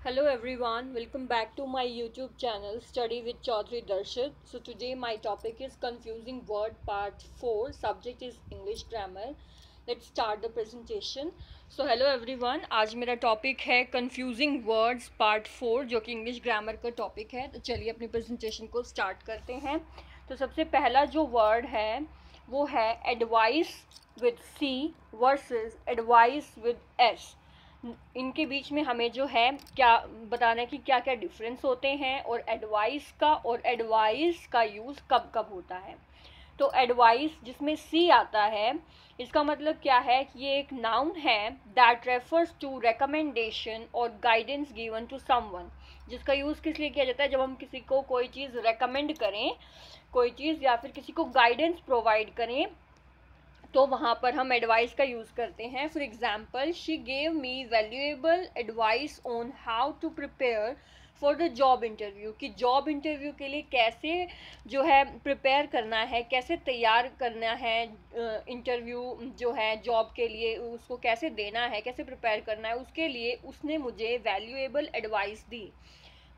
Hello everyone, welcome back to my YouTube channel Study with Chaudhary Darshit. So today my topic is confusing word part 4. Subject is English grammar. Let's start the presentation. So hello everyone, आज मेरा topic है confusing words part 4 जो कि English grammar का topic है. तो चलिए अपनी प्रेजेंटेशन को स्टार्ट करते हैं. तो सबसे पहला जो वर्ड है वो है advice with C versus advice with S. इनके बीच में हमें जो है क्या बताना है कि क्या क्या डिफरेंस होते हैं और एडवाइस का यूज़ कब कब होता है. तो एडवाइस जिसमें सी आता है इसका मतलब क्या है कि ये एक नाउन है दैट रेफर्स टू रिकमेंडेशन और गाइडेंस गिवन टू समवन. जिसका यूज़ किस लिए किया जाता है? जब हम किसी को कोई चीज़ रेकमेंड करें, कोई चीज़ या फिर किसी को गाइडेंस प्रोवाइड करें, तो वहाँ पर हम एडवाइस का यूज़ करते हैं. For example, she gave me valuable advice on how to prepare for the job interview. कि जॉब इंटरव्यू के लिए कैसे जो है प्रिपेयर करना है, कैसे तैयार करना है, इंटरव्यू जो है जॉब के लिए उसको कैसे देना है, कैसे प्रिपेयर करना है, उसके लिए उसने मुझे वैल्यूएबल एडवाइस दी.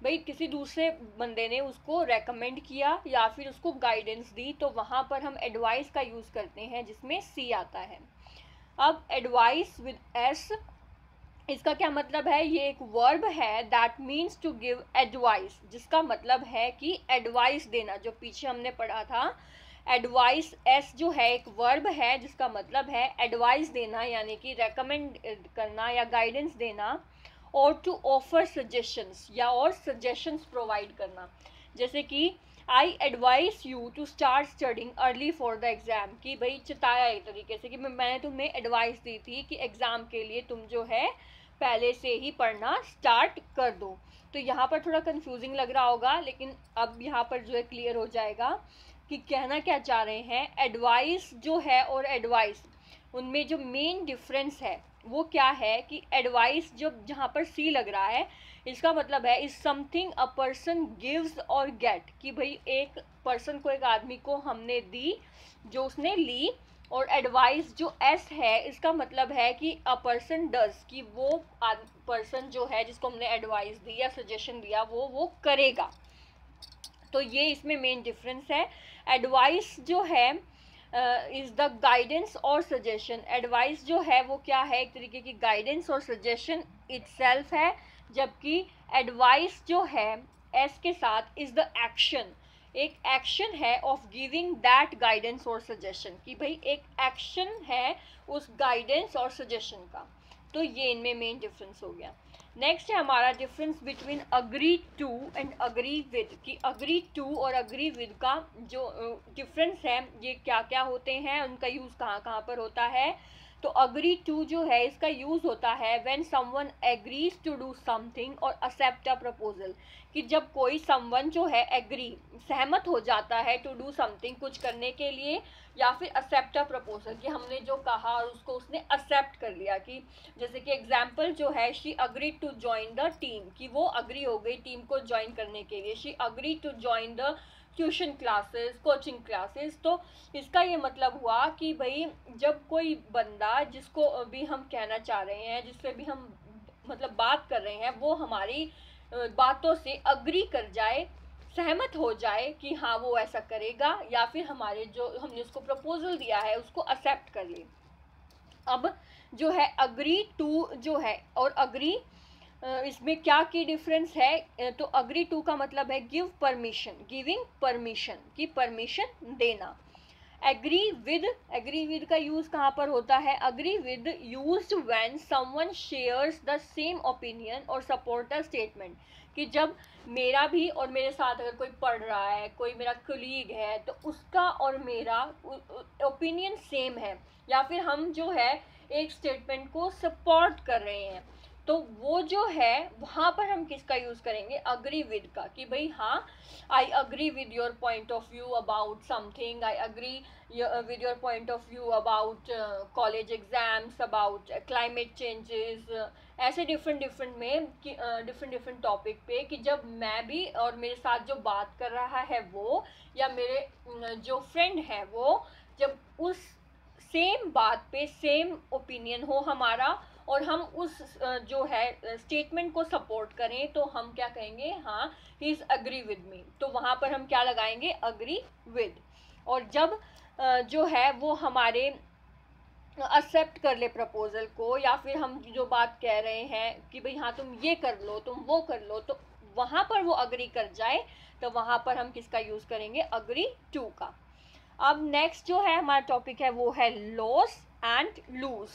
भाई किसी दूसरे बंदे ने उसको रेकमेंड किया या फिर उसको गाइडेंस दी, तो वहाँ पर हम एडवाइस का यूज़ करते हैं जिसमें सी आता है. अब एडवाइस विद एस, इसका क्या मतलब है? ये एक वर्ब है that means to give advice, जिसका मतलब है कि एडवाइस देना. जो पीछे हमने पढ़ा था एडवाइस, एस जो है एक वर्ब है जिसका मतलब है एडवाइस देना, यानी कि रेकमेंड करना या गाइडेंस देना, और टू ऑफर सजेशंस या और सजेशंस प्रोवाइड करना. जैसे कि I advise you to start studying early for the exam. कि भाई चताया एक तरीके से कि मैंने तुम्हें एडवाइस दी थी कि एग्ज़ाम के लिए तुम जो है पहले से ही पढ़ना स्टार्ट कर दो. तो यहाँ पर थोड़ा कंफ्यूजिंग लग रहा होगा, लेकिन अब यहाँ पर जो है क्लियर हो जाएगा कि कहना क्या चाह रहे हैं. एडवाइस जो है और एडवाइस, उनमें जो मेन डिफरेंस है वो क्या है कि एडवाइस जो जहाँ पर सी लग रहा है इसका मतलब है is something a person gives और गेट. कि भाई एक पर्सन को, एक आदमी को हमने दी जो उसने ली. और एडवाइस जो एस है इसका मतलब है कि अ पर्सन डज, कि वो पर्सन जो है जिसको हमने एडवाइस दी या सजेशन दिया वो करेगा. तो ये इसमें मेन डिफरेंस है. एडवाइस जो है इज़ द गाइडेंस और सजेशन. एडवाइस जो है वो क्या है? एक तरीके की गाइडेंस और सजेशन इटसेल्फ है. जबकि एडवाइस जो है एस के साथ इज़ द एक्शन, एक एक्शन है ऑफ गिविंग दैट गाइडेंस और सजेशन. कि भाई एक एक्शन है उस गाइडेंस और सजेशन का. तो ये इनमें मेन डिफरेंस हो गया. नेक्स्ट है हमारा difference between agree to and agree with. कि अग्री टू और अग्री विद का जो डिफरेंस है ये क्या क्या होते हैं, उनका यूज़ कहाँ कहाँ पर होता है. तो अग्री टू जो है इसका यूज़ होता है when someone agrees to do something और एक्सेप्ट अ प्रपोजल. कि जब कोई समवन जो है एग्री, सहमत हो जाता है टू डू समथिंग, कुछ करने के लिए, या फिर एक्सेप्ट अ प्रपोजल, कि हमने जो कहा उसको उसने एक्सेप्ट कर लिया. कि जैसे कि एग्जाम्पल जो है she agree to join the team, कि वो अग्री हो गई टीम को ज्वाइन करने के लिए. She agree to join the tuition classes, coaching classes. तो इसका ये मतलब हुआ कि भाई जब कोई बंदा, जिसको भी हम कहना चाह रहे हैं, जिससे भी हम मतलब बात कर रहे हैं, वो हमारी बातों से अग्री कर जाए, सहमत हो जाए कि हाँ वो ऐसा करेगा, या फिर हमारे जो हमने उसको प्रपोजल दिया है उसको एक्सेप्ट कर ले. अब जो है अग्री टू जो है और अग्री, इसमें क्या की डिफरेंस है? तो अग्री टू का मतलब है गिव परमिशन, गिविंग परमिशन, की परमिशन देना. एग्री विद का यूज कहाँ पर होता है? Agree with used when someone shares the same opinion और सपोर्ट अ स्टेटमेंट. कि जब मेरा भी और मेरे साथ अगर कोई पढ़ रहा है, कोई मेरा कलीग है, तो उसका और मेरा ओपिनियन सेम है, या फिर हम जो है एक स्टेटमेंट को सपोर्ट कर रहे हैं, तो वो जो है वहाँ पर हम किसका यूज़ करेंगे? अग्री विद का. कि भाई हाँ, I agree with your point of view about something, I agree with your point of view about college exams, about climate changes. ऐसे डिफरेंट में कि डिफरेंट टॉपिक पे, कि जब मैं भी और मेरे साथ जो बात कर रहा है वो, या मेरे जो फ्रेंड है वो, जब उस सेम बात पे सेम ओपिनियन हो हमारा, और हम उस जो है स्टेटमेंट को सपोर्ट करें तो हम क्या कहेंगे, हाँ he is agree with me, तो वहां पर हम क्या लगाएंगे, अग्री विद। और जब जो है वो हमारे एक्सेप्ट कर ले प्रपोजल को, या फिर हम जो बात कह रहे हैं कि भाई हाँ तुम ये कर लो, तुम वो कर लो, तो वहां पर वो अग्री कर जाए तो वहां पर हम किसका यूज करेंगे, अग्री टू का। अब नेक्स्ट जो है हमारा टॉपिक है वो है loss and loose.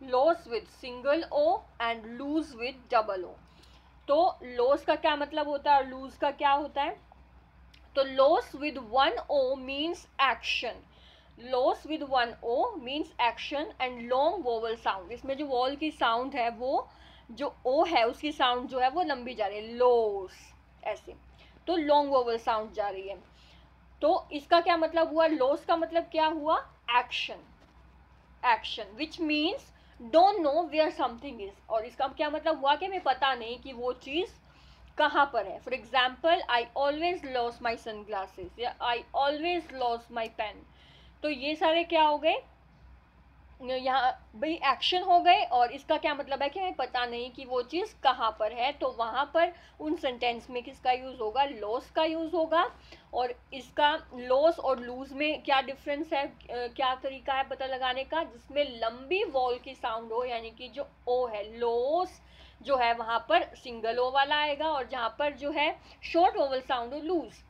Loss with single O and loose with double O. तो लॉस का क्या मतलब होता है और लूज का क्या होता है। तो loss with one O means action, loss with one O means action and long vowel sound. इसमें जो वॉल की साउंड है वो, जो ओ है उसकी साउंड जो है वो लंबी जा रही है, लॉस ऐसे, तो लॉन्ग वोवल साउंड जा रही है। तो इसका क्या मतलब हुआ, लॉस का मतलब क्या हुआ, action, action which means don't know where something is. और इसका क्या मतलब हुआ कि हमें पता नहीं कि वो चीज़ कहाँ पर है। For example, I always lose my sunglasses, या I always lose my pen. तो ये सारे क्या हो गए, यहाँ भाई एक्शन हो गए, और इसका क्या मतलब है कि हमें पता नहीं कि वो चीज़ कहाँ पर है। तो वहाँ पर उन सेंटेंस में किसका यूज़ होगा, लॉस का यूज़ होगा। और इसका लॉस और लूज में क्या डिफरेंस है, क्या तरीका है पता लगाने का, जिसमें लंबी वॉल की साउंड हो, यानी कि जो ओ है, लॉस जो है वहाँ पर सिंगल ओ वाला आएगा, और जहाँ पर जो है शॉर्ट वोवल साउंड हो, लूज,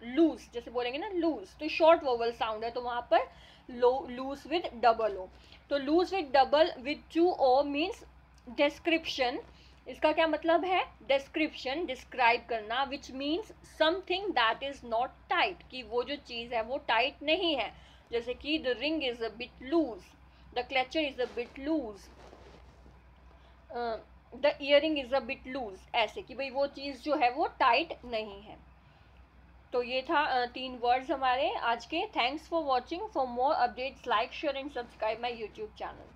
लूज जैसे बोलेंगे ना लूज, तो शॉर्ट वोवल साउंड है तो वहां पर लूज विद डबल ओ। तो loose with double with two O means description. इसका क्या मतलब है, डिस्क्रिप्शन, डिस्क्राइब करना, which means something that is not tight, कि वो जो चीज है वो टाइट नहीं है। जैसे कि the ring is a bit loose, the clutcher is a bit loose, the earring is a bit loose, ऐसे कि भाई वो चीज जो है वो टाइट नहीं है। तो ये था 3 वर्ड्स हमारे आज के। Thanks for watching. For more updates like share and subscribe my YouTube channel.